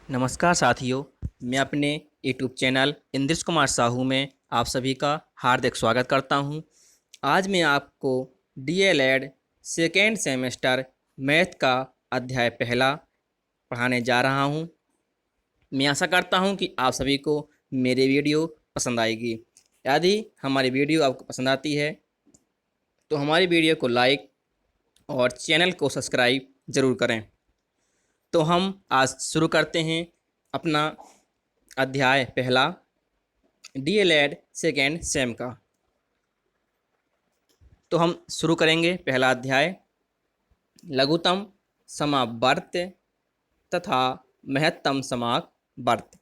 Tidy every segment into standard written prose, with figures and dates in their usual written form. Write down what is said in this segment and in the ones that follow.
नमस्कार साथियों, मैं अपने यूट्यूब चैनल इंद्रिश कुमार साहू में आप सभी का हार्दिक स्वागत करता हूं। आज मैं आपको डीएलएड सेकेंड सेमेस्टर मैथ का अध्याय पहला पढ़ाने जा रहा हूं। मैं आशा करता हूं कि आप सभी को मेरी वीडियो पसंद आएगी। यदि हमारी वीडियो आपको पसंद आती है तो हमारी वीडियो को लाइक और चैनल को सब्सक्राइब ज़रूर करें। तो हम आज शुरू करते हैं अपना अध्याय पहला डीएलएड सेकेंड सेम का। तो हम शुरू करेंगे पहला अध्याय लघुत्तम समावर्त तथा महत्तम समावर्त।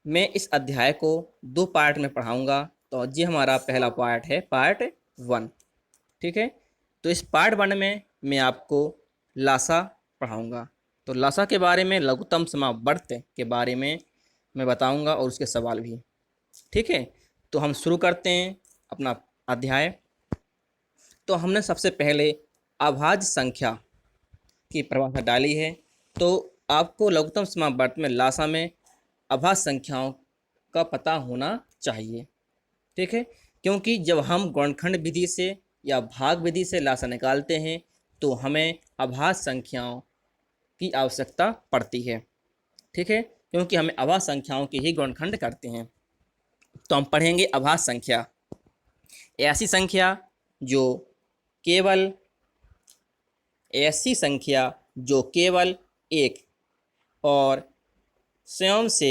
मैं इस अध्याय को दो पार्ट में पढ़ाऊंगा। तो ये हमारा पहला पार्ट है, पार्ट 1। ठीक है, तो इस पार्ट 1 में मैं आपको लासा पढ़ाऊंगा। तो लासा के बारे में, लघुत्तम समावर्त के बारे में मैं बताऊंगा और उसके सवाल भी। ठीक है, तो हम शुरू करते हैं अपना अध्याय। तो हमने सबसे पहले अभाज्य संख्या की परिभाषा डाली है। तो आपको लघुत्तम समावर्त में लासा में अभाज्य संख्याओं का पता होना चाहिए। ठीक है, क्योंकि जब हम गुणनखंड विधि से या भाग विधि से लासा निकालते हैं तो हमें अभाज्य संख्याओं की आवश्यकता पड़ती है। ठीक है, क्योंकि हमें अभाज्य संख्याओं के ही गुणनखंड करते हैं। तो हम पढ़ेंगे अभाज्य संख्या, ऐसी संख्या जो केवल एक और स्वयं से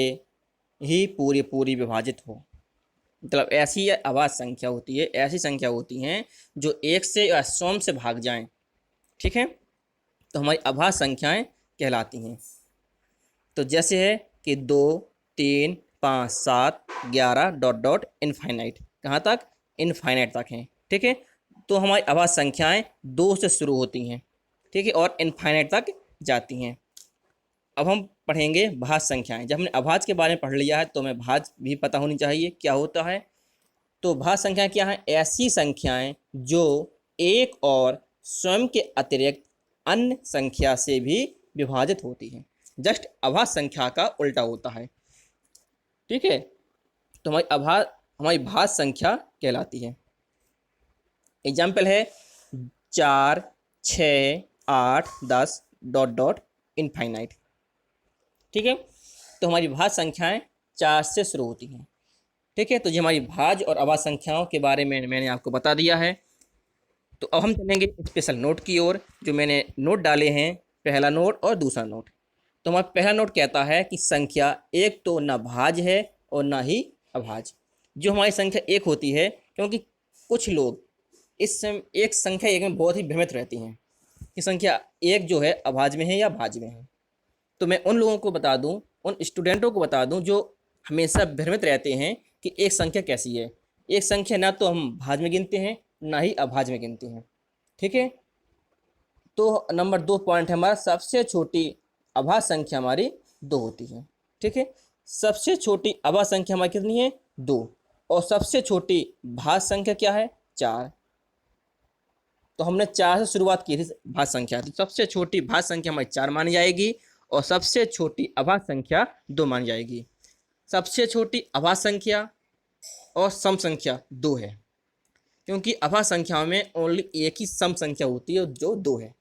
ही पूरी विभाजित हो। मतलब ऐसी अभाज्य संख्या होती है, ऐसी संख्या होती हैं जो एक से या स्वयं से भाग जाएं। ठीक है, तो हमारी अभाज्य संख्याएं कहलाती हैं। तो जैसे है कि 2, 3, 5, 7, 11 डॉट डॉट इनफाइनाइट, कहाँ तक? इनफाइनाइट तक हैं। ठीक है, तो हमारी अभाज्य संख्याएं 2 से शुरू होती हैं, ठीक है, और इनफाइनाइट तक जाती हैं। अब हम पढ़ेंगे भाज्य संख्याएं। जब हमने अभाज्य के बारे में पढ़ लिया है तो हमें भाज्य भी पता होनी चाहिए क्या होता है। तो भाज्य संख्या क्या है? ऐसी संख्याएं जो एक और स्वयं के अतिरिक्त अन्य संख्या से भी विभाजित होती हैं। जस्ट अभाज्य संख्या का उल्टा होता है। ठीक है, तो हमारी भाज्य संख्या कहलाती है। एग्जाम्पल है 4, 6, 8, 10 डॉट डॉट इनफाइनाइट। ठीक है, तो हमारी भाज्य संख्याएं 4 से शुरू होती हैं। ठीक है, तो ये हमारी भाज्य और अभाज्य संख्याओं के बारे में मैंने आपको बता दिया है। तो अब हम चलेंगे स्पेशल नोट की ओर, जो मैंने नोट डाले हैं, पहला नोट और दूसरा नोट। तो हमारा पहला नोट कहता है कि संख्या एक तो न भाज्य है और न ही अभाज्य। जो हमारी संख्या एक होती है, क्योंकि कुछ लोग इस एक संख्या एक में बहुत ही भ्रमित रहती हैं कि संख्या एक जो है अभाज्य में है या भाज्य में है। तो मैं उन लोगों को बता दूं, उन स्टूडेंटों को बता दूं जो हमेशा भ्रमित रहते हैं कि एक संख्या कैसी है। एक संख्या ना तो हम भाज्य में गिनते हैं ना ही अभाज्य में गिनते हैं। ठीक है, तो नंबर 2 पॉइंट है हमारा, सबसे छोटी अभाज्य संख्या हमारी 2 होती है। ठीक है, सबसे छोटी अभाज्य संख्या हमारी कितनी है? 2। और सबसे छोटी भाज्य संख्या क्या है? 4। तो हमने 4 से शुरुआत की थी भाज्य संख्या, तो सबसे छोटी भाज्य संख्या हमारी 4 मानी जाएगी और सबसे छोटी अभाज्य संख्या 2 मानी जाएगी। सबसे छोटी अभाज्य संख्या और सम संख्या 2 है, क्योंकि अभाज्य संख्याओं में ओनली एक ही सम संख्या होती है जो 2 है।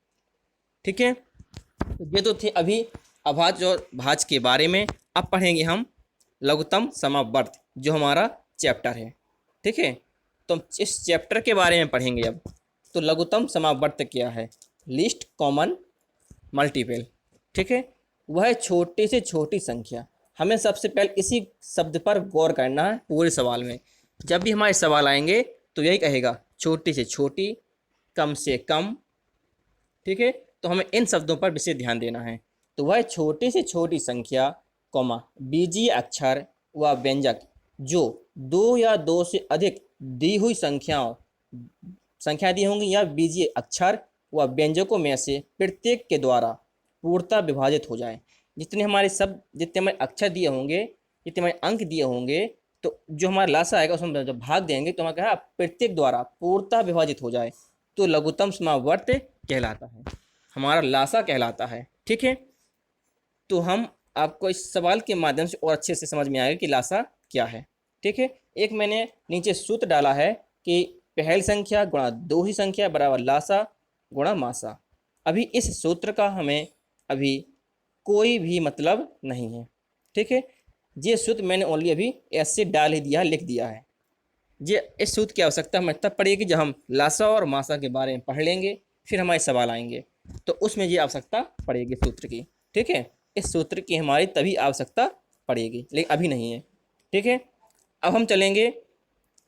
ठीक है, तो ये तो थे अभी अभाज्य और भाज्य के बारे में। अब पढ़ेंगे हम लघुत्तम समावर्त, जो हमारा चैप्टर है। ठीक है, तो इस चैप्टर के बारे में पढ़ेंगे अब। तो लघुत्तम समावर्त क्या है? Least common multiple. ठीक है, वह छोटी से छोटी संख्या। हमें सबसे पहले इसी शब्द पर गौर करना है पूरे सवाल में। जब भी हमारे सवाल आएंगे तो यही कहेगा छोटी से छोटी, कम से कम। ठीक है, तो हमें इन शब्दों पर विशेष ध्यान देना है। तो वह छोटी से छोटी संख्या, कॉमा, बीजीय अक्षर व व्यंजक जो 2 या 2 से अधिक दी हुई संख्या दी होंगी या बीजीय अक्षर व व्यंजकों में से प्रत्येक के द्वारा पूर्णतः विभाजित हो जाए। जितने हमारे अक्षर दिए होंगे, जितने हमारे अंक दिए होंगे, तो जो हमारा लासा आएगा उसमें जब भाग देंगे तो हमारा क्या, प्रत्येक द्वारा पूर्णतः विभाजित हो जाए, तो लघुत्तम समावर्त कहलाता है, हमारा लासा कहलाता है। ठीक है, तो हम आपको इस सवाल के माध्यम से और अच्छे से समझ में आएगा कि लासा क्या है। ठीक है, एक मैंने नीचे सूत्र डाला है कि पहली संख्या गुणा दूसरी संख्या बराबर लासा गुणा मासा। अभी इस सूत्र का हमें अभी कोई भी मतलब नहीं है। ठीक है, ये सूत्र मैंने ओनली अभी ऐसे डाल ही दिया, लिख दिया है। ये इस सूत्र की आवश्यकता हमें तब पड़ेगी जब हम लासा और मासा के बारे में पढ़ लेंगे, फिर हमारे सवाल आएंगे तो उसमें ये आवश्यकता पड़ेगी सूत्र की। ठीक है, इस सूत्र की हमारी तभी आवश्यकता पड़ेगी, लेकिन अभी नहीं है। ठीक है, अब हम चलेंगे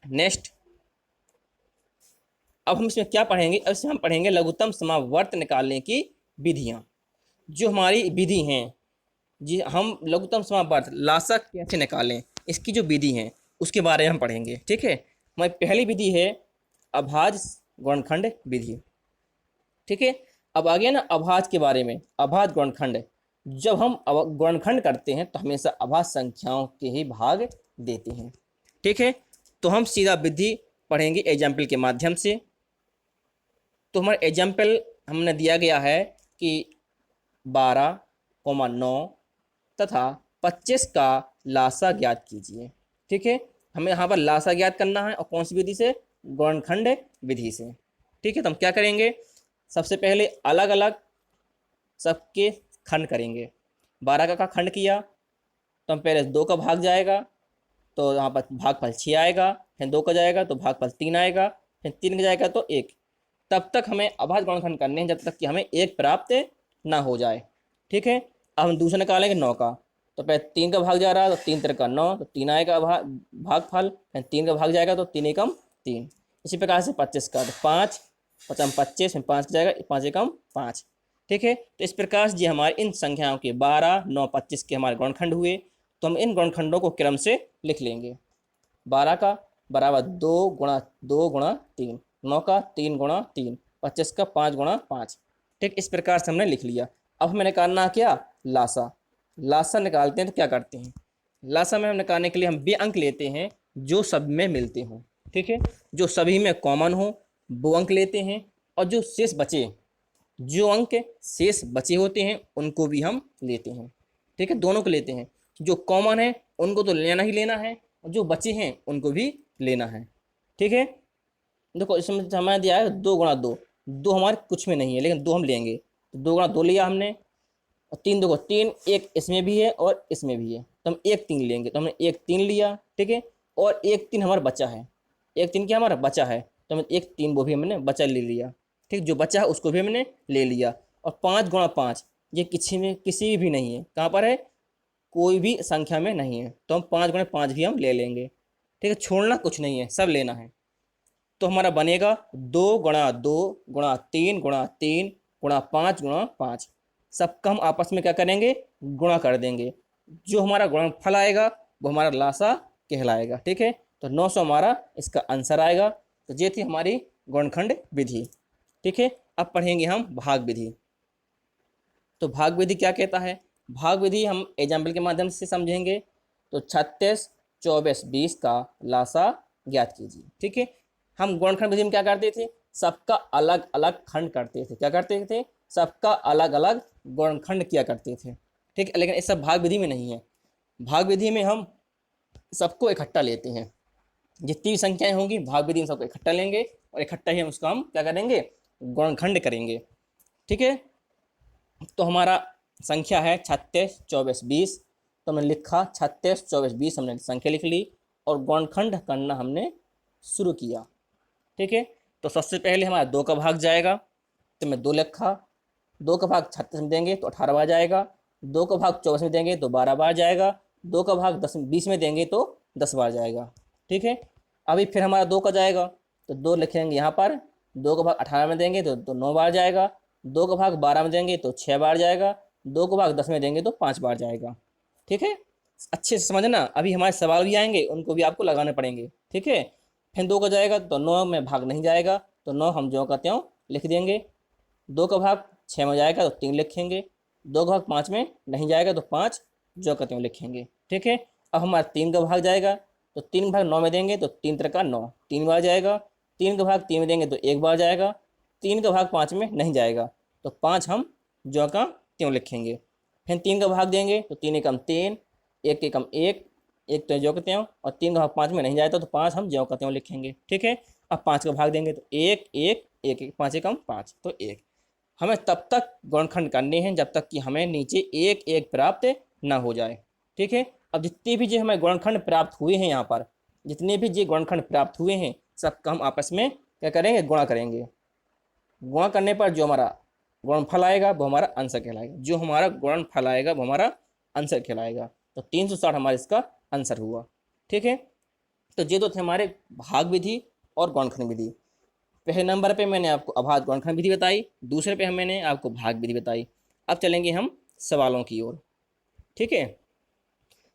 नेक्स्ट। अब हम इसमें क्या पढ़ेंगे, अब इसमें हम पढ़ेंगे लघुत्तम समावर्त निकालने की विधियाँ। जो हमारी विधि हैं, जी हम लघुत्तम समावर्त लासा कैसे निकालें, इसकी जो विधि है उसके बारे में हम पढ़ेंगे। ठीक है, हमारी पहली विधि है अभाज्य गुणनखंड विधि। ठीक है, अब आ गया ना अभाज्य के बारे में, अभाज्य गुणनखंड। जब हम गुणनखंड करते हैं तो हमेशा अभाज्य संख्याओं के ही भाग देते हैं। ठीक है, तो हम सीधा विधि पढ़ेंगे एग्जाम्पल के माध्यम से। तो हमारा एग्जाम्पल हमने दिया गया है कि 12,9 तथा 25 का लासा ज्ञात कीजिए। ठीक है, हमें यहाँ पर लासा ज्ञात करना है और कौन सी विधि से, गुणनखंड विधि से। ठीक है, तो हम क्या करेंगे, सबसे पहले अलग अलग सबके खंड करेंगे। 12 का खंड किया तो हम पहले 2 का भाग जाएगा तो यहाँ पर भागफल 6 आएगा, फिर 2 का जाएगा तो भागफल 3 आएगा, फिर 3 का जाएगा तो 1। तब तक हमें अभाज्य गुणनखंड करने हैं जब तक कि हमें 1 प्राप्त ना हो जाए। ठीक है, अब हम दूसरा निकालेंगे 9 का। तो पहले 3 का भाग जा रहा है तो 3 3 का 9, तो 3 आएगा भागफल, फिर 3 का भाग जाएगा तो 3 एकम 3। इसी प्रकार से 25 का, तो 5 5 25, फिर 5 जाएगा 5 एकम 5। ठीक है, तो इस प्रकार से हमारे इन संख्याओं के 12, 9, 25 के हमारे गुणनखंड हुए। तो हम इन गुणनखंडों को क्रम से लिख लेंगे। 12 का बराबर 2 गुणा 2 गुणा 3, 9 का 3 गुणा 3, 25 का 5 गुणा 5। ठीक, इस प्रकार से हमने लिख लिया। अब हमें निकालना क्या, लासा। लासा निकालते हैं तो क्या करते हैं, लासा में हम निकालने के लिए हम वे अंक लेते हैं जो सब में मिलते हों। ठीक है, जो सभी में कॉमन हो वो अंक लेते हैं, और जो शेष बचे, जो अंक शेष बचे होते हैं उनको भी हम लेते हैं। ठीक है, दोनों को लेते हैं, जो कॉमन है उनको तो लेना ही लेना है, और जो बचे हैं उनको भी लेना है। ठीक है, देखो इसमें हमें दिया है 2 गुणा 2, 2 हमारे कुछ में नहीं है लेकिन 2 हम लेंगे, तो 2 गुणा 2 लिया हमने, और 3 2 को 3, एक इसमें भी है और इसमें भी है तो हम 1 3 लेंगे, तो हमने 1 3 लिया। ठीक है, और 1 3 हमारा बचा है, 1 3 क्या हमारा बचा है, तो हमने 1 3 वो भी हमने बचा ले लिया। ठीक, जो बचा है उसको भी हमने ले लिया। और 5 गुणा 5 ये किसी भी नहीं है, कहाँ पर है, कोई भी संख्या में नहीं है, तो हम 5 गुणा 5 भी हम ले लेंगे। ठीक है, छोड़ना कुछ नहीं है, सब लेना है। तो हमारा बनेगा 2 गुणा 2 गुणा 3 गुणा 3 गुणा 5 गुणा 5। सबका हम आपस में क्या करेंगे, गुणा कर देंगे। जो हमारा गुणनफल आएगा वो हमारा लासा कहलाएगा। ठीक है, तो 900 हमारा इसका आंसर आएगा। तो ये थी हमारी गुणनखंड विधि। ठीक है, अब पढ़ेंगे हम भाग विधि। तो भाग विधि क्या कहता है, भाग विधि हम एग्जाम्पल के माध्यम से समझेंगे। तो 36 24 20 का लासा ज्ञात कीजिए। ठीक है, हम गुणनखंड विधि में क्या करते थे, सबका अलग अलग खंड करते थे। क्या करते थे, सबका अलग अलग गुणनखंड किया करते थे। ठीक है, लेकिन इस सब भाग विधि में नहीं है। भाग विधि में हम सबको इकट्ठा लेते हैं, जितनी भी संख्याएं होंगी भाग विधि में सबको इकट्ठा लेंगे, और इकट्ठा ही हम उसका हम क्या करेंगे, गुणनखंड करेंगे। ठीक है, तो हमारा संख्या है 36 24 20, तो हमने लिखा 36 24 20, हमने संख्या लिख ली और गुणनखंड करना हमने शुरू किया। ठीक है, तो सबसे पहले हमारा 2 का भाग जाएगा, तो मैं 2 लिखा। 2 का भाग 36 में देंगे तो 18 बार जाएगा, 2 का भाग 24 में देंगे तो 12 बार जाएगा, 2 का भाग 20 में देंगे तो 10 बार जाएगा। ठीक है, अभी फिर हमारा 2 का जाएगा तो 2 लिखेंगे यहाँ पर, 2 का भाग 18 में देंगे तो 9 बार जाएगा, 2 का भाग 12 में देंगे तो 6 बार जाएगा, 2 का भाग 10 में देंगे तो 5 बार जाएगा। ठीक है, अच्छे से समझना, अभी हमारे सवाल भी आएंगे उनको भी आपको लगाने पड़ेंगे। ठीक है, फिर 2 का जाएगा तो 9 में भाग नहीं जाएगा, तो 9 हम ज्यों का त्यों लिख देंगे। 2 का भाग 6 में जाएगा तो 3 लिखेंगे, 2 का भाग 5 में नहीं जाएगा तो 5 ज्यों का त्यों लिखेंगे। ठीक है, अब हमारा 3 का भाग जाएगा तो 3 भाग 9 में देंगे तो 3 3 का 9, 3 बार जाएगा, 3 का भाग 3 में देंगे तो 1 बार जाएगा, 3 का भाग 5 में नहीं जाएगा तो 5 हम ज्यों का त्यों लिखेंगे। फिर 3 का भाग देंगे तो 3 एकम 3, 1 एकम 1, 1 तो ज्यों के त्यों, और 3 का भाग 5 में नहीं जाता तो 5 हम ज्यों का त्यों लिखेंगे। ठीक है, अब 5 का भाग देंगे तो 1 1 1 1, 5 एकम 5 तो 1। हमें तब तक गुणनखंड करने हैं जब तक कि हमें नीचे 1 1 प्राप्त ना हो जाए। ठीक है, अब जितने भी जो हमें गुणनखंड प्राप्त हुए हैं, यहाँ पर जितने भी जो गुणनखंड प्राप्त हुए हैं सबका हम आपस में क्या करेंगे, गुणा करेंगे। गुणा करने पर जो हमारा गुणनफल आएगा वो हमारा आंसर कहलाएगा। जो हमारा गुणनफल आएगा वो हमारा आंसर कहलाएगा। तो 360 हमारा इसका आंसर हुआ। ठीक है, तो ये तो थे हमारे भाग विधि और गुणनखंड विधि। पहले नंबर पे मैंने आपको अभाज्य गुणनखंड विधि बताई, दूसरे पे मैंने आपको भाग विधि बताई। अब चलेंगे हम सवालों की ओर। ठीक है,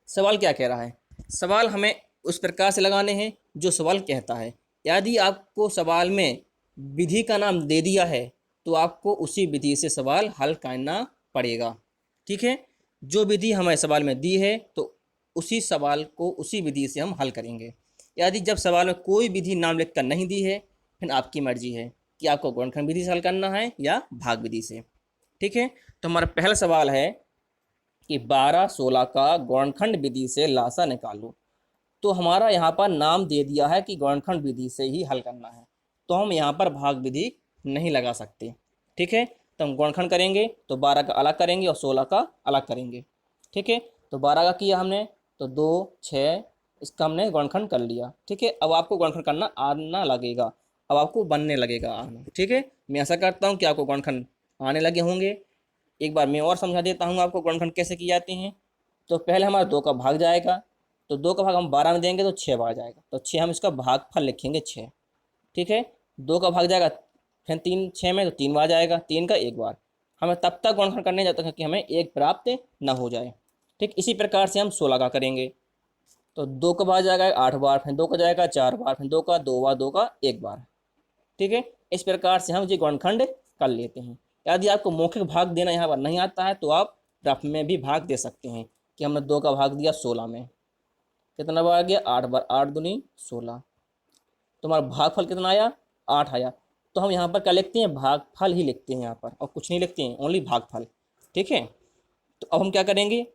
सवाल क्या कह रहा है? सवाल हमें उस प्रकार से लगाने हैं जो सवाल कहता है। यदि आपको सवाल में विधि का नाम दे दिया है तो आपको उसी विधि से सवाल हल करना पड़ेगा। ठीक है, जो विधि हमें सवाल में दी है तो उसी सवाल को उसी विधि से हम हल करेंगे। यदि जब सवाल में कोई विधि नाम लिख कर नहीं दी है, फिर आपकी मर्जी है कि आपको गुणनखंड विधि से हल करना है या भाग विधि से। ठीक है, तो हमारा पहला सवाल है कि 12 16 का गुणनखंड विधि से लासा निकालो। तो हमारा यहाँ पर नाम दे दिया है कि गुणनखंड विधि से ही हल करना है, तो हम यहाँ पर भाग विधि नहीं लगा सकते। ठीक है, तो हम गुणनखंड करेंगे तो 12 का अलग करेंगे और 16 का अलग करेंगे। ठीक है, तो 12 का किया हमने तो 2 6, इसका हमने गुणनखंड कर लिया। ठीक है, अब आपको गुणनखंड करना आना लगेगा, अब आपको बनने लगेगा आना। ठीक है, मैं ऐसा करता हूँ कि आपको गुणनखंड आने लगे होंगे। एक बार मैं और समझा देता हूँ आपको गुणनखंड कैसे किए जाते हैं। तो पहले हमारा 2 का भाग जाएगा, तो 2 का भाग हम 12 में देंगे तो 6 बार जाएगा, तो 6 हम इसका भागफल लिखेंगे 6। ठीक है, 2 का भाग जाएगा फिर 3 6 में तो 3 बार जाएगा, 3 का 1 बार। हमें तब तक गुणनखंड करने जाता है कि हमें 1 प्राप्त ना हो जाए। ठीक, इसी प्रकार से हम 16 का करेंगे। तो 2 का भाग जाएगा 8 बार, फिर 2 का जाएगा 4 बार, फिर 2 का 2 बार, 2 का 1 बार। ठीक है, इस प्रकार से हम ये गुणनखंड कर लेते हैं। यदि आपको मौखिक भाग देना यहाँ पर नहीं आता है तो आप रफ में भी भाग दे सकते हैं कि हमने 2 का भाग दिया 16 में, कितना बार आ गया 8 बार, 8 दूनी 16। तो हमारा भागफल कितना आया 8 आया। तो हम यहाँ पर क्या लिखते हैं, भागफल ही लिखते हैं यहाँ पर, और कुछ नहीं लिखते हैं, ओनली भागफल। ठीक है, तो अब हम क्या करेंगे,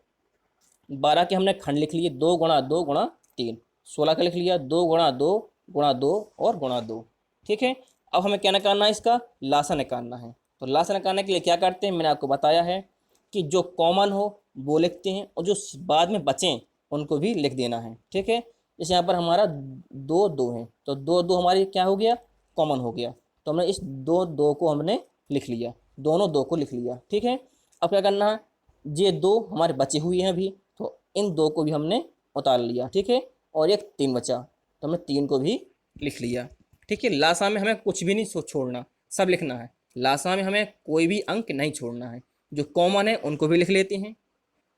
12 के हमने खंड लिख लिए, 2 गुणा 2 गुणा 3। 16 का लिख लिया 2 गुणा 2 गुणा 2 और गुणा 2। ठीक है, अब हमें क्या निकालना है, इसका लासा निकालना है। तो लासा निकालने के लिए क्या करते हैं, मैंने आपको बताया है कि जो कॉमन हो वो लिखते हैं और जो बाद में बचें उनको भी लिख देना है। ठीक है, जैसे यहाँ पर हमारा 2 2 है तो 2 2 हमारी क्या हो गया, कॉमन हो गया। तो हमने इस 2 2 को हमने लिख लिया, दोनों 2 को लिख लिया। ठीक है, अब क्या करना है, ये 2 हमारे बचे हुए हैं अभी, तो इन 2 को भी हमने उतार लिया। ठीक है, और एक 3 बचा तो हमने 3 को भी लिख लिया। ठीक है, लासा में हमें कुछ भी नहीं छोड़ना, सब लिखना है। लासा में हमें कोई भी अंक नहीं छोड़ना है। जो कॉमन है उनको भी लिख लेते हैं,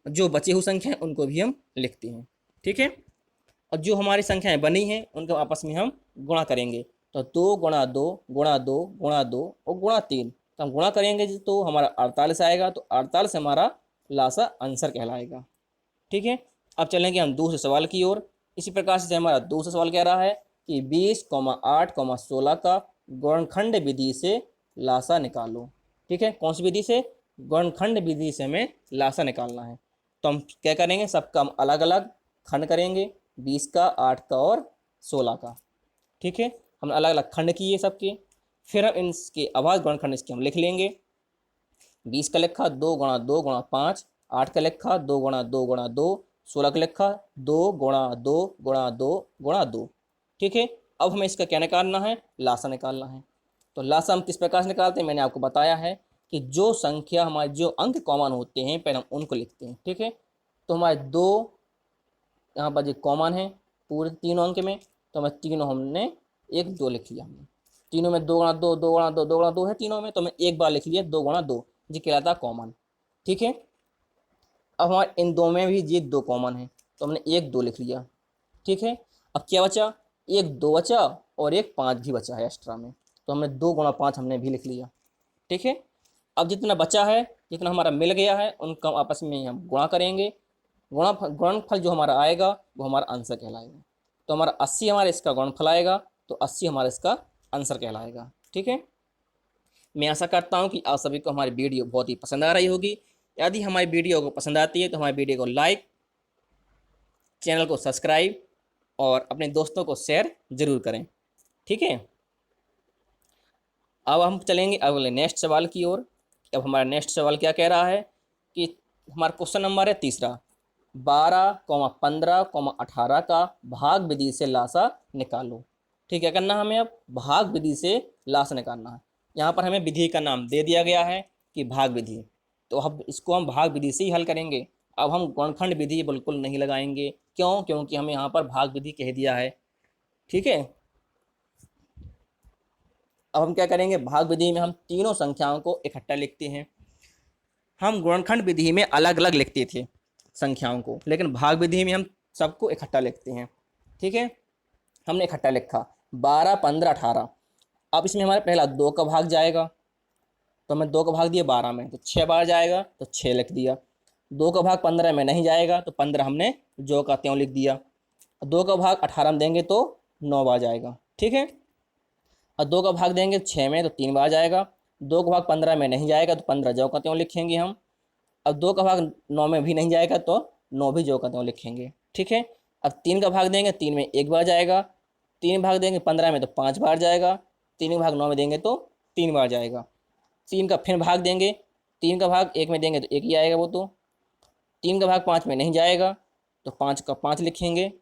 जो बची हुई संख्या है उनको भी हम लिखते हैं। ठीक है, और जो हमारी संख्याएं बनी हैं उनको आपस में हम गुणा करेंगे। तो 2 गुणा 2 गुणा 2 गुणा 2 और गुणा 3, तो हम गुणा करेंगे तो हमारा 48 आएगा। तो 48 हमारा लासा आंसर कहलाएगा। ठीक है, अब चलेंगे हम दूसरे सवाल की ओर। इसी प्रकार से हमारा दूसरा सवाल कह रहा है कि 20,8,16 का गुणनखंड विधि से लासा निकालो। ठीक है, कौन सी विधि से, गुणनखंड विधि से हमें लासा निकालना है। तो हम क्या करेंगे, सबका हम अलग अलग खंड करेंगे, 20 का, 8 का और 16 का। ठीक है, हमने अलग अलग खंड किए सबके, फिर हम इनके अभाज्य गुणनखंड इसके हम लिख लेंगे। 20 का लिखा 2 गुणा 2 गुणा 5, 8 का लिखा 2 गुणा 2 गुणा 2, 16 का लिखा 2 गुणा 2 गुणा 2 गुणा 2। ठीक है, अब हमें इसका क्या निकालना है, लासा निकालना है। तो लासा हम किस प्रकार से निकालते हैं, मैंने आपको बताया है कि जो संख्या हमारे जो अंक कॉमन होते हैं पहले हम उनको लिखते हैं। ठीक है, तो हमारे 2 यहाँ पर जो कॉमन है पूरे तीनों अंक में, तो हमें तीनों हमने 1 2 लिख लिया। हमने तीनों में 2 गुणा 2 2 गुणा 2 2 गुणा 2 है तीनों में, तो हमें एक बार लिख लिया 2 गुणा 2, जी कहलाता कॉमन। ठीक है, अब हमारे इन 2 में भी ये 2 कॉमन है तो हमने 1 2 लिख लिया। ठीक है, अब क्या बचा, 1 2 बचा और एक 5 भी बचा है एक्स्ट्रा में, तो हमने 2 गुणा 5 हमने भी लिख लिया। ठीक है, अब जितना बचा है, जितना हमारा मिल गया है, उनका आपस में हम गुणा करेंगे। गुणनफल जो हमारा आएगा वो हमारा आंसर कहलाएगा। तो हमारा 80 हमारा इसका गुणनफल आएगा, तो 80 हमारा इसका आंसर कहलाएगा। ठीक है, मैं आशा करता हूँ कि आप सभी को हमारी वीडियो बहुत ही पसंद आ रही होगी। यदि हमारी वीडियो को पसंद आती है तो हमारी वीडियो को लाइक, चैनल को सब्सक्राइब और अपने दोस्तों को शेयर ज़रूर करें। ठीक है, अब हम चलेंगे अगले नेक्स्ट सवाल की ओर। अब हमारा नेक्स्ट सवाल क्या कह रहा है कि हमारा क्वेश्चन नंबर है तीसरा, 12,15,18 का भाग विधि से लासा निकालो। ठीक है, करना हमें अब भाग विधि से लासा निकालना है। यहाँ पर हमें विधि का नाम दे दिया गया है कि भाग विधि, तो अब इसको हम भाग विधि से ही हल करेंगे। अब हम गुणनखंड विधि बिल्कुल नहीं लगाएंगे, क्यों? क्योंकि हमें यहाँ पर भाग विधि कह दिया है। ठीक है, अब हम क्या करेंगे, भाग विधि में हम तीनों संख्याओं को इकट्ठा लिखते हैं। हम गुणनखंड विधि में अलग अलग लिखते थे संख्याओं को, लेकिन भाग विधि में हम सबको इकट्ठा लिखते हैं। ठीक है, हमने इकट्ठा लिखा 12, 15, 18। अब इसमें हमारा पहला 2 का भाग जाएगा, तो हमने 2 का भाग दिया 12 में, तो 6 बार जाएगा, तो 6 लिख दिया। 2 का भाग 15 में नहीं जाएगा, तो 15 हमने जो का त्यों लिख दिया। 2 का भाग 18 में देंगे तो 9 बार जाएगा। ठीक है, और 2 का भाग देंगे 6 में तो 3 बार जाएगा। 2 का भाग 15 में नहीं जाएगा, तो 15 जो का त्यों लिखेंगे हम। अब 2 का भाग 9 में भी नहीं जाएगा, तो 9 भी जो का त्यों लिखेंगे। ठीक है, अब 3 का भाग देंगे, 3 में 1 बार जाएगा। 3 भाग देंगे 15 में तो 5 बार जाएगा। 3 का भाग 9 में देंगे तो 3 बार जाएगा। 3 का फिर भाग देंगे, 3 का भाग 1 में देंगे तो 1 ही आएगा वो तो। 3 का भाग 5 में नहीं जाएगा, तो 5 का 5 लिखेंगे।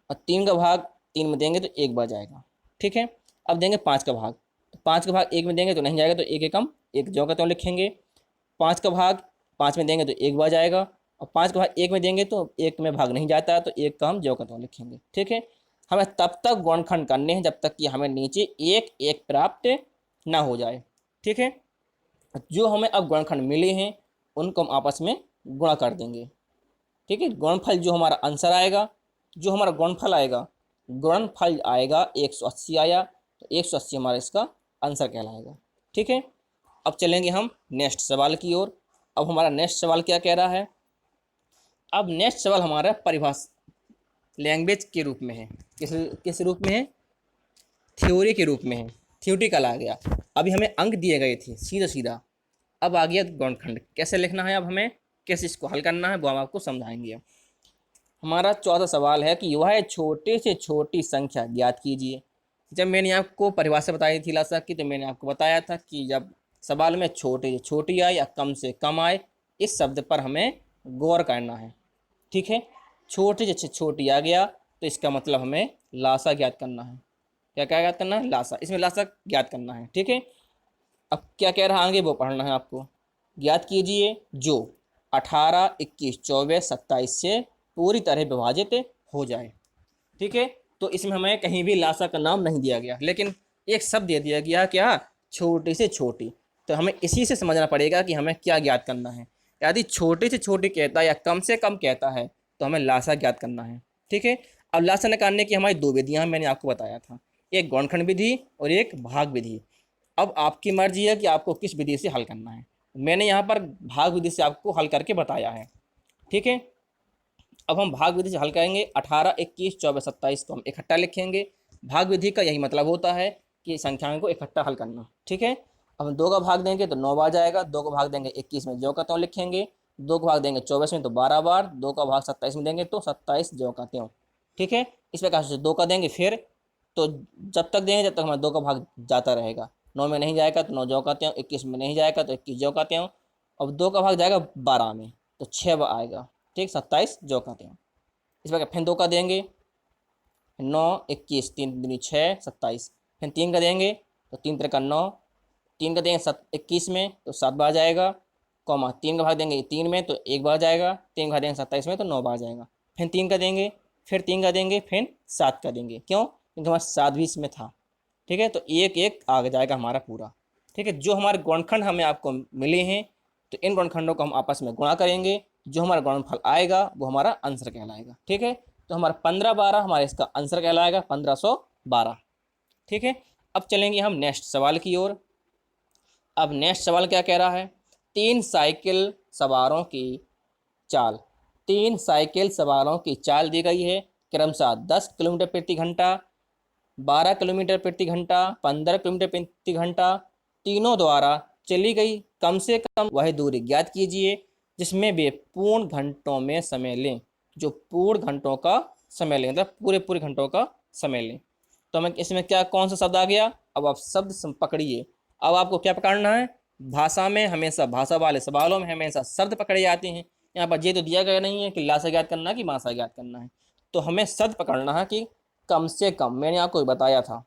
और 3 का भाग 3 में देंगे तो 1 बार जाएगा। ठीक है, अब देंगे 5 का भाग, तो 5 का भाग 1 में देंगे तो नहीं जाएगा, तो 1 एकम 1 जो का त्यों लिखेंगे। 5 का भाग 5 में देंगे तो 1 बार जाएगा, और 5 का भाग 1 में देंगे तो 1 में भाग नहीं जाता है, तो 1 का हम जो का त्यों लिखेंगे। ठीक है, हमें तब तक गुणनखंड करने हैं जब तक कि हमें नीचे 1 1 प्राप्त ना हो जाए। ठीक है, जो हमें अब गुणनखंड मिले हैं उनको हम आपस में गुणा कर देंगे। ठीक है, गुणनफल जो हमारा आंसर आएगा, जो हमारा गुणनफल आएगा, गुणनफल आएगा 180 आया, तो 180 हमारा इसका आंसर कहलाएगा। ठीक है, अब चलेंगे हम नेक्स्ट सवाल की ओर। अब हमारा नेक्स्ट सवाल क्या कह रहा है, अब नेक्स्ट सवाल हमारा परिभाषा लैंग्वेज के रूप में है। किस किस रूप में है? थ्योरी के रूप में है, थ्योरिटिकल आ गया। अभी हमें अंक दिए गए थे सीधा सीधा, अब आ गया गुणनखंड कैसे लिखना है, अब हमें कैसे इसको हल करना है वो हम आपको समझाएंगे। हमारा चौथा सवाल है कि वह छोटे से छोटी संख्या ज्ञात कीजिए। जब मैंने आपको परिभाषा बताई थी लासा की, तो मैंने आपको बताया था कि जब सवाल में छोटे से छोटी आए या कम से कम आए, इस शब्द पर हमें गौर करना है। ठीक है, छोटे से छोटी आ गया तो इसका मतलब हमें लासा ज्ञात करना है। क्या क्या ज्ञात करना है? लासा। इसमें लासा ज्ञात करना है। ठीक है, अब क्या कह रहा है आगे वो पढ़ना है आपको। ज्ञात कीजिए जो 18, 21, 24, 27 से पूरी तरह विभाजित हो जाए। ठीक है, तो इसमें हमें कहीं भी लासा का नाम नहीं दिया गया, लेकिन एक शब्द दे दिया गया, क्या? छोटी से छोटी। तो हमें इसी से समझना पड़ेगा कि हमें क्या ज्ञात करना है। यदि छोटी से छोटी कहता है या कम से कम कहता है तो हमें लासा ज्ञात करना है। ठीक है, अब लासा निकालने की हमारी 2 विधियाँ मैंने आपको बताया था, एक गौणखंड विधि और एक भाग विधि। अब आपकी मर्जी है कि आपको किस विधि से हल करना है। मैंने यहाँ पर भाग विधि से आपको हल करके बताया है। ठीक है, अब हम भाग विधि से हल करेंगे। 18, 21, 24, 27 को हम इकट्ठा लिखेंगे। भाग विधि का यही मतलब होता है कि संख्याओं को इकट्ठा हल करना। ठीक है, अब हम 2 का भाग देंगे तो 9 बार जाएगा। 2 का भाग देंगे 21 में जो का त्यों लिखेंगे। 2 का भाग देंगे 24 में तो 12 बार। 2 का भाग 27 में देंगे तो 27 जो का त्यों। ठीक है, इस प्रकार से 2 का देंगे फिर, तो जब तक देंगे जब तक हमारा 2 का भाग जाता रहेगा। 9 में नहीं जाएगा तो 9 जो का त्यों। 21 में नहीं जाएगा तो 21 जो का त्यों। अब 2 का भाग जाएगा 12 में तो 6 बार आएगा। ठीक, 27 जो का त्यों। इस प्रकार फिर 2 का देंगे 9, 21, 3 दूनी 6, 27। फिर 3 का देंगे तो 3 3 का 9। 3 का देंगे 21 में तो 7 बार जाएगा, कॉमा 3 का भाग देंगे 3 में तो 1 बार जाएगा। 3 का भाग देंगे 27 में तो 9 बार जाएगा। फिर 3 का देंगे, फिर 3 का देंगे, फिर 7 का देंगे। क्यों? क्योंकि हमारा 7 भी इसमें था। ठीक है, तो 1 1 आ जाएगा हमारा पूरा। ठीक है, जो हमारे गुणनखंड हमें आपको मिले हैं तो इन गुणनखंडों को हम आपस में गुणा करेंगे। जो हमारा गुणनफल आएगा वो हमारा आंसर कहलाएगा। ठीक है, तो हमारा 15 12 हमारा इसका आंसर कहलाएगा, 1512। ठीक है, अब चलेंगे हम नेक्स्ट सवाल की ओर। अब नेक्स्ट सवाल क्या कह रहा है, 3 साइकिल सवारों की चाल। 3 साइकिल सवारों की चाल दी गई है, क्रमशः 10 किलोमीटर प्रति घंटा, 12 किलोमीटर प्रति घंटा, 15 किलोमीटर प्रति घंटा, तीनों द्वारा चली गई कम से कम वह दूरी ज्ञात कीजिए जिसमें वे पूर्ण घंटों में समय लें, जो पूर्ण घंटों का समय लें, मतलब पूरे पूरे घंटों का समय लें। तो हमें इसमें क्या कौन सा शब्द आ गया, अब आप शब्द पकड़िए। अब आपको क्या पकड़ना है, भाषा में हमेशा, भाषा वाले सवालों में हमेशा शब्द पकड़े जाते हैं। यहाँ पर ये तो दिया गया नहीं है कि लासा ज्ञात करना है कि मासा ज्ञात करना है, तो हमें शब्द पकड़ना है कि कम से कम, मैंने आपको बताया था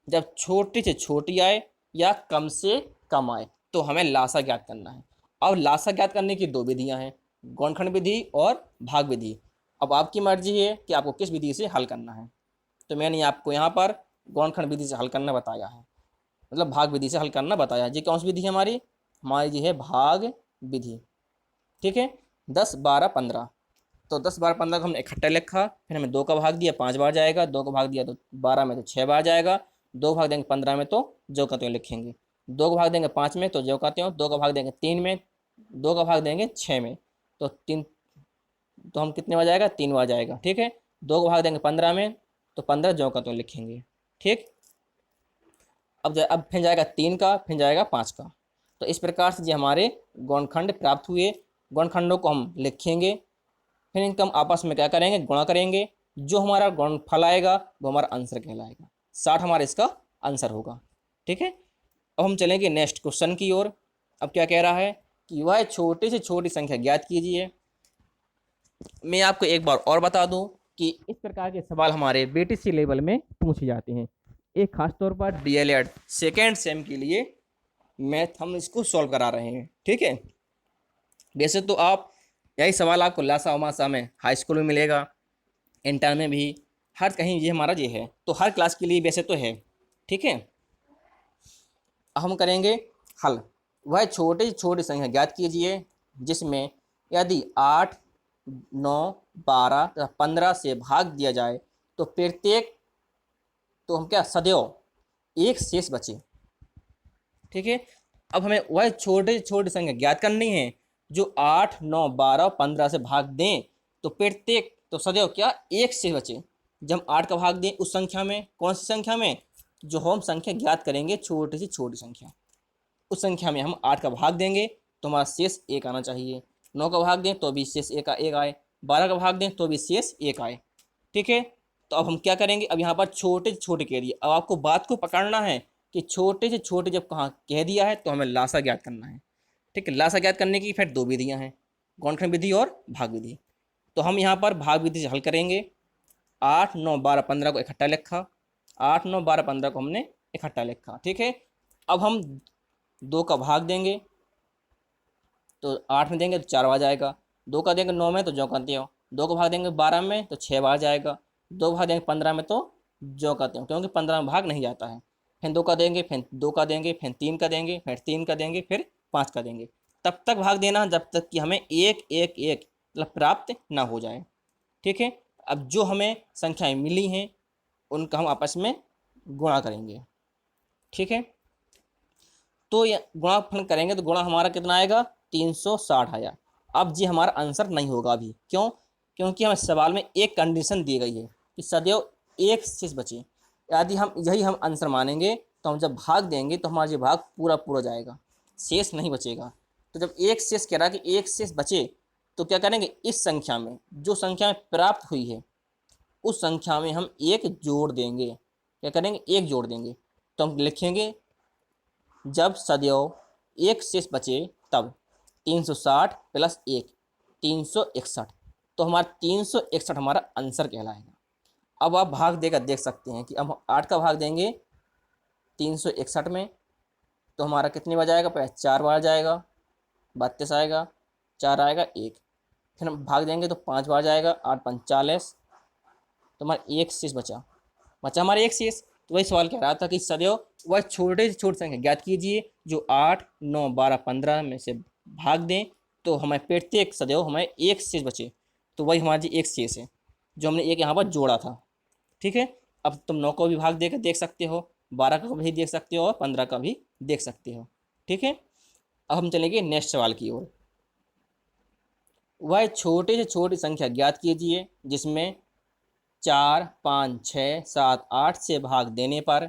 जब छोटी से छोटी आए या कम से कम आए तो हमें लासा ज्ञात करना है। अब लासा ज्ञात करने की दो विधियां हैं, गौणखंड विधि और भाग विधि। अब आपकी मर्जी है कि आपको किस विधि से हल करना है। तो मैंने आपको यहाँ पर गौणखंड विधि से हल करना बताया है, मतलब भाग विधि से हल करना बताया है। ये कौन सी विधि है हमारी, जी है भाग विधि। ठीक है, 10, 12, 15। तो 10, 12, 15 को हमने इकट्ठा लिखा, फिर हमें 2 का भाग दिया 5 बार जाएगा, 2 का भाग दिया तो 12 में तो 6 बार जाएगा, 2 भाग देंगे 15 में तो जो का त्यों लिखेंगे, 2 का भाग देंगे 5 में तो जो का त्यों, 2 का भाग देंगे 3 में, 2 का भाग देंगे 6 में तो 3, तो हम कितने बार जाएगा, 3 बार जाएगा। ठीक है, 2 का भाग देंगे 15 में तो 15 जो का त्यों लिखेंगे। ठीक, अब फिर जाएगा 3 का, फिर जाएगा 5 का। तो इस प्रकार से जो हमारे गौणखंड प्राप्त हुए, गौणखंडों को हम लिखेंगे, फिर इनका हम आपस में क्या करेंगे, गुणा करेंगे। जो हमारा गुणनफल आएगा वो हमारा आंसर कहलाएगा, 60 हमारा इसका आंसर होगा। ठीक है, अब हम चलेंगे नेक्स्ट क्वेश्चन की ओर। अब क्या कह रहा है कि वह छोटी से छोटी संख्या ज्ञात कीजिए। मैं आपको एक बार और बता दूं कि इस प्रकार के सवाल हमारे बीटीसी लेवल में पूछे जाते हैं, एक खास तौर पर डीएलएड सेकेंड सेम के लिए मैथ हम इसको सॉल्व करा रहे हैं। ठीक है, वैसे तो आप यही सवाल आपको लासा उमासा में हाई स्कूल में मिलेगा, इंटर में भी, हर कहीं ये हमारा ये है, तो हर क्लास के लिए वैसे तो है। ठीक है, हम करेंगे हल। वह छोटी छोटी संख्या ज्ञात कीजिए जिसमें यदि 8, 9, 12 तथा 15 से भाग दिया जाए तो प्रत्येक, तो हम क्या सदैव एक शेष बचे। ठीक है, अब हमें वह छोटे छोटी संख्या ज्ञात करनी है जो 8, 9, 12, 15 से भाग दें तो प्रत्येक, तो सदैव क्या एक शेष बचे। जब हम 8 का भाग दें उस संख्या में, कौन सी संख्या में, जो हम संख्या ज्ञात करेंगे छोटी से छोटी संख्या, उस संख्या में हम 8 का भाग देंगे तो हमारा शेष 1 आना चाहिए, 9 का भाग दें तो भी शेष 1 आए, 12 का भाग दें तो भी शेष 1 आए। ठीक है, तो अब हम क्या करेंगे, अब यहाँ पर छोटे से छोटे कह दिए, अब आपको बात को पकड़ना है कि छोटे से छोटे जब कहाँ कह दिया है तो हमें लासा ज्ञात करना है। ठीक है, लासा ज्ञात करने की फिर दो विधियाँ हैं, गौणखंड विधि और भाग विधि। तो हम यहाँ पर भाग विधि से हल करेंगे। 8, 9, 12, 15 को इकट्ठा लिखा, 8, 9, 12, 15 को हमने इकट्ठा लिखा। ठीक है, अब हम 2 का भाग देंगे तो 8 में देंगे तो 4 बार जाएगा, 2 का देंगे 9 में तो जो करते हो, 2 का भाग देंगे 12 में तो 6 बार जाएगा, 2 भाग देंगे 15 में तो जो करते हो, क्योंकि 15 में भाग नहीं जाता है। फिर 2 का देंगे, फिर 2 का देंगे, फिर 3 का देंगे, फिर 3 का देंगे, फिर 5 का देंगे। तब तक भाग देना जब तक कि हमें एक एक एक मतलब प्राप्त ना हो जाए। ठीक है, अब जो हमें संख्याएं मिली हैं उनका हम आपस में गुणा करेंगे। ठीक है, तो ये गुणाफल करेंगे तो गुणा हमारा कितना आएगा, 360 आया। अब जी हमारा आंसर नहीं होगा अभी, क्यों, क्योंकि हमें सवाल में एक कंडीशन दी गई है कि सदैव एक शेष बचे। यदि हम यही हम आंसर मानेंगे तो हम जब भाग देंगे तो हमारा ये भाग पूरा पूरा जाएगा, शेष नहीं बचेगा। तो जब एक शेष कह रहा है कि एक शेष बचे तो क्या करेंगे, इस संख्या में जो संख्या में प्राप्त हुई है उस संख्या में हम एक जोड़ देंगे। क्या करेंगे, एक जोड़ देंगे। तो हम लिखेंगे जब सदैव एक शेष बचे तब 360 प्लस 1, 361। तो हमारा 361 हमारा आंसर कहलाएगा। अब आप भाग देकर देख सकते हैं कि अब 8 का भाग देंगे 361 में तो हमारा कितनी बार जाएगा, पहले 4 बार जाएगा, 32 आएगा, 4 आएगा 1, फिर हम भाग देंगे तो 5 बार जाएगा, 8 5 40, तो हमारा एक शेष बचा हमारा एक शेष। तो वही सवाल कह रहा था कि सदैव वह छोटे से छोटी संख्या ज्ञात कीजिए जो 8, 9, 12, 15 में से भाग दें तो हमें प्रत्येक सदैव हमें एक शेष बचे। तो वही हमारा जी एक शेष है जो हमने एक यहाँ पर जोड़ा था। ठीक है, अब तुम 9 को भी भाग देकर देख सकते हो, 12 का भी देख सकते हो और 15 का भी देख सकते हो। ठीक है, अब हम चलेंगे नेक्स्ट सवाल की ओर। वह छोटे से छोटी संख्या ज्ञात कीजिए जिसमें 4, 5, 6, 7, 8 से भाग देने पर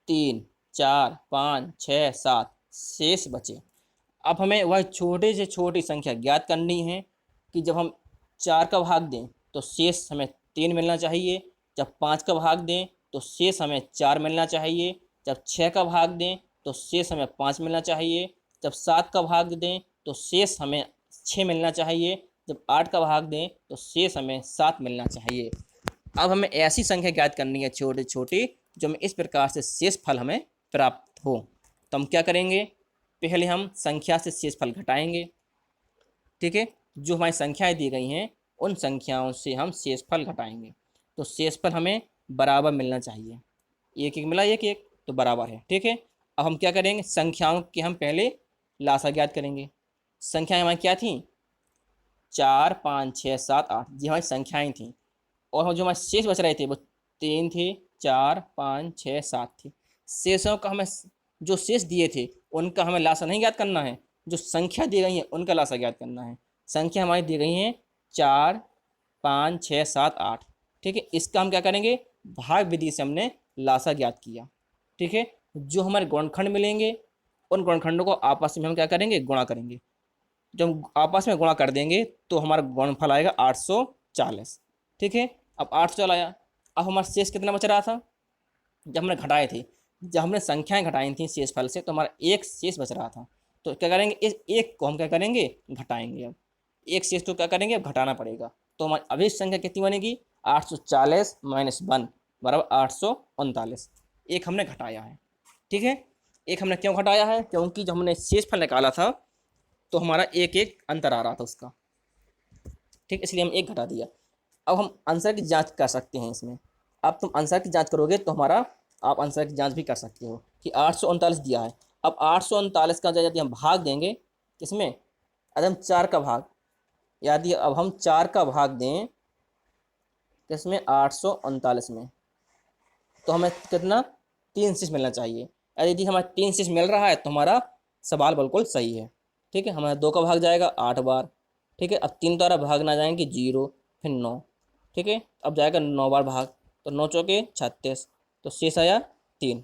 3, 4, 5, 6, 7 शेष बचे। अब हमें वह छोटे से छोटी संख्या ज्ञात करनी है कि जब हम 4 का भाग दें तो शेष हमें 3 मिलना चाहिए, जब 5 का भाग दें तो शेष हमें 4 मिलना चाहिए, जब 6 का भाग दें तो शेष हमें 5 मिलना चाहिए, जब 7 का भाग दें तो शेष हमें 6 मिलना चाहिए, जब 8 का भाग दें तो शेष हमें 7 मिलना चाहिए। अब हमें ऐसी संख्या ज्ञात करनी है छोटी छोटी जो हमें इस प्रकार से शेष फल हमें प्राप्त हो। तो हम क्या करेंगे, पहले हम संख्या से शेष फल घटाएंगे। ठीक है, जो हमारी संख्याएं दी गई हैं उन संख्याओं से हम शेषफल घटाएंगे। तो शेषफल हमें बराबर मिलना चाहिए, एक एक मिला एक एक तो बराबर है। ठीक है, अब हम क्या करेंगे, संख्याओं के हम पहले लासा ज्ञात करेंगे। संख्याएं हमारी क्या थी, 4 5 6 7 8, ये हमारी संख्याएं थी। और जो हमारे शेष बच रहे थे वो 3 थे, 4 5 6 7 थे। शेषों का हमें जो शेष दिए थे उनका हमें लासा नहीं ज्ञात करना है, जो संख्या दी गई है उनका लासा ज्ञात करना है। संख्या हमारी दी गई है 4 5 6 7 8। ठीक है, इसका हम क्या करेंगे, भाग विधि से हमने लासा ज्ञात किया। ठीक है, जो हमारे गुणनखंड मिलेंगे उन गुणनखंडों को आपस में हम क्या करेंगे, गुणा करेंगे। जब हम आपस में गुणा कर देंगे तो हमारा गुणनफल आएगा 840। ठीक है, अब 840 आया। अब हमारा शेष कितना बच रहा था, जब हमने घटाए थे, जब हमने संख्याएं घटाई थी शेष फल से तो हमारा एक शेष बच रहा था। तो क्या करेंगे, इस एक को हम क्या करेंगे, घटाएंगे। अब एक शेष तो क्या करेंगे, अब घटाना पड़ेगा। तो हमारी अभी संख्या कितनी बनेगी, 840 माइनस 1 बराबर 839। एक हमने घटाया है। ठीक है, एक हमने क्यों घटाया है, क्योंकि जब हमने शेष फल निकाला था तो हमारा एक एक अंतर आ रहा था उसका। ठीक, इसलिए हम एक घटा दिया। अब हम आंसर की जांच कर सकते हैं इसमें। अब तुम आंसर की जांच करोगे तो हमारा, आप आंसर की जांच भी कर सकते हो कि 839 दिया है। अब 839 का यदि हम भाग देंगे किसमें, यदि हम 4 का भाग, यदि अब हम 4 का भाग दें किसमें, 839 में, तो हमें कितना, 3 शेष मिलना चाहिए। यदि हमें 3 शेष मिल रहा है तो हमारा सवाल बिल्कुल सही है। ठीक है, हमारा 2 का भाग जाएगा 8 बार। ठीक है, अब 3 द्वारा भाग ना जाएंगे 0, फिर 9। ठीक है, अब जाएगा 9 बार भाग, तो 9 चौके 36, तो शेष आया 3।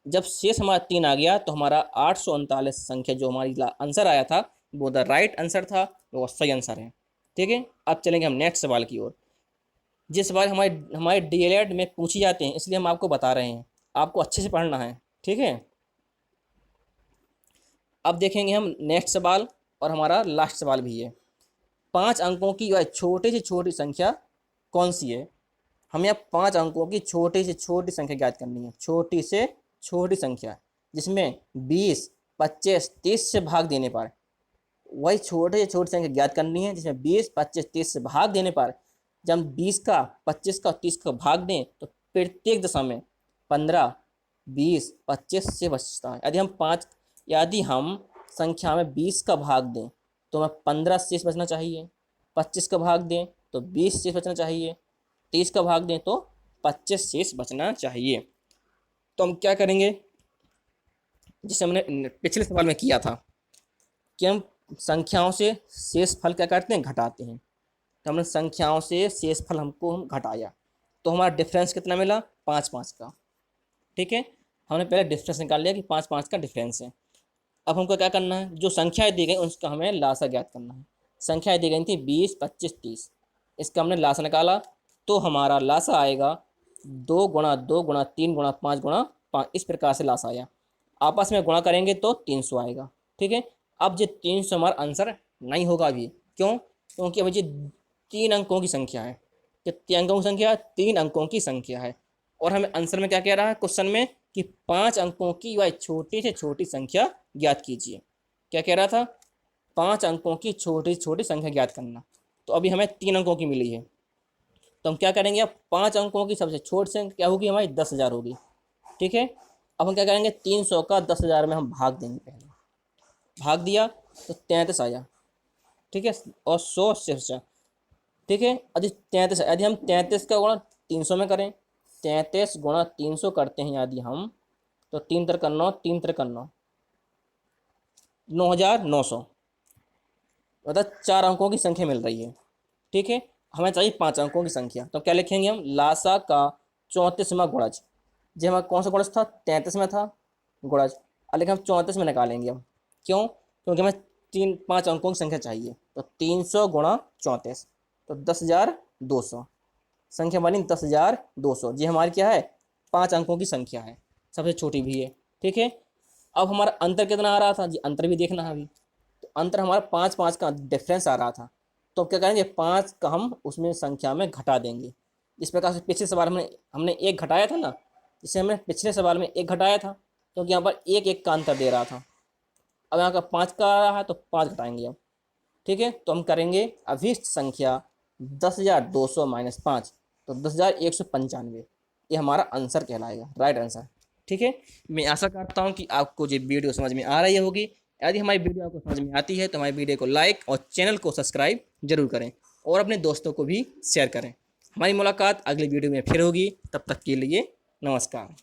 जब शेष हमारा 3 आ गया तो हमारा 839 संख्या जो हमारी आंसर आया था वो द राइट आंसर था, वो सही आंसर है। ठीक है, अब चलेंगे हम नेक्स्ट सवाल की ओर। जिस सवाल हमारे हमारे डीएलएड में पूछी जाते हैं इसलिए हम आपको बता रहे हैं, आपको अच्छे से पढ़ना है। ठीक है, अब देखेंगे हम नेक्स्ट सवाल, और हमारा लास्ट सवाल भी है। 5 अंकों की वह छोटी से छोटी संख्या कौन सी है। हमें अब 5 अंकों की छोटी से छोटी संख्या ज्ञात करनी है, छोटी से छोटी संख्या जिसमें 20 25 30 से भाग देने पर, वही छोटे से छोटी संख्या ज्ञात करनी है जिसमें 20 25 30 से भाग देने पर जब हम 20 का 25 का 30 का भाग दें तो प्रत्येक दशा में 15 20 25 से बचता है। यदि हम संख्या में 20 का भाग दें तो हमें 15 शेष बचना चाहिए, 25 का भाग दें तो 20 शेष बचना चाहिए, 30 का भाग दें तो 25 शेष बचना चाहिए। तो हम क्या करेंगे, जिसे हमने पिछले सवाल में किया था कि हम संख्याओं से शेष फल क्या करते हैं, घटाते हैं। तो हमने संख्याओं से शेष फल हम घटाया तो हमारा डिफरेंस कितना मिला, 5 5 का। ठीक है, हमने पहले डिफरेंस निकाल लिया कि 5 5 का डिफरेंस है। अब हमको क्या करना है, जो संख्याएं दी गई उसका हमें लासा ज्ञात करना है। संख्याएं दी गई थी 20 25 30, इसका हमने लासा निकाला तो हमारा लासा आएगा 2 गुणा 2 गुणा 3 गुणा 5 गुणा 5, इस प्रकार से लासा आया। आपस में गुणा करेंगे तो 300 आएगा। ठीक है, अब ये 300 हमारा आंसर नहीं होगा अभी, क्यों, क्योंकि अभी ये 3 अंकों की संख्या है। कितने अंकों की संख्या, 3 अंकों की संख्या है। और हमें आंसर में क्या कह रहा है क्वेश्चन में कि 5 अंकों की वह छोटी से छोटी संख्या ज्ञात कीजिए। क्या कह रहा था, 5 अंकों की छोटी छोटी संख्या ज्ञात करना। तो अभी हमें 3 अंकों की मिली है, तो हम क्या करेंगे, अब 5 अंकों की सबसे छोटी संख्या क्या होगी, हमारी 10,000 होगी। ठीक है, अब हम क्या करेंगे, 300 का 10,000 में हम भाग देंगे। पहले भाग दिया तो 33 आया। ठीक है, और 100 से बचा। ठीक है, यदि हम 33 का गुणा 300 में करें, 33 गुणा 300 करते हैं यदि हम, तो 3 3 9 3 3 9 9,900, मतलब 4 अंकों की संख्या मिल रही है। ठीक है, हमें चाहिए 5 अंकों की संख्या, तो क्या लिखेंगे हम, लासा का 34वां गुणज। जो हमारा कौन सा गुणज था, 33 में था गुणज, अब लेकिन हम 34 में निकालेंगे हम। क्यों, क्योंकि हमें 5 अंकों की संख्या चाहिए। तो 300 गुणा 34, तो 10,200 संख्या बनी 10,200। ये हमारी क्या है, 5 अंकों की संख्या है, सबसे छोटी भी है। ठीक है, अब हमारा अंतर कितना आ रहा था जी, अंतर भी देखना है अभी। तो अंतर हमारा 5 का डिफरेंस आ रहा था। तो क्या करेंगे, 5 का हम उसमें संख्या में घटा देंगे। इस प्रकार से पिछले सवाल में हमने 1 घटाया था ना, जिसे हमने पिछले सवाल में 1 घटाया था, क्योंकि यहाँ पर 1 का अंतर दे रहा था। अब यहाँ का 5 का आ रहा है तो 5 घटाएंगे अब। ठीक है, तो हम करेंगे अभिष्ट संख्या 10,200 माइनस 5, तो 10,195। ये हमारा आंसर कहलाएगा, राइट आंसर। ठीक है, मैं आशा करता हूँ कि आपको ये वीडियो समझ में आ रही होगी। यदि हमारी वीडियो आपको समझ में आती है तो हमारी वीडियो को लाइक और चैनल को सब्सक्राइब जरूर करें और अपने दोस्तों को भी शेयर करें। हमारी मुलाकात अगली वीडियो में फिर होगी, तब तक के लिए नमस्कार।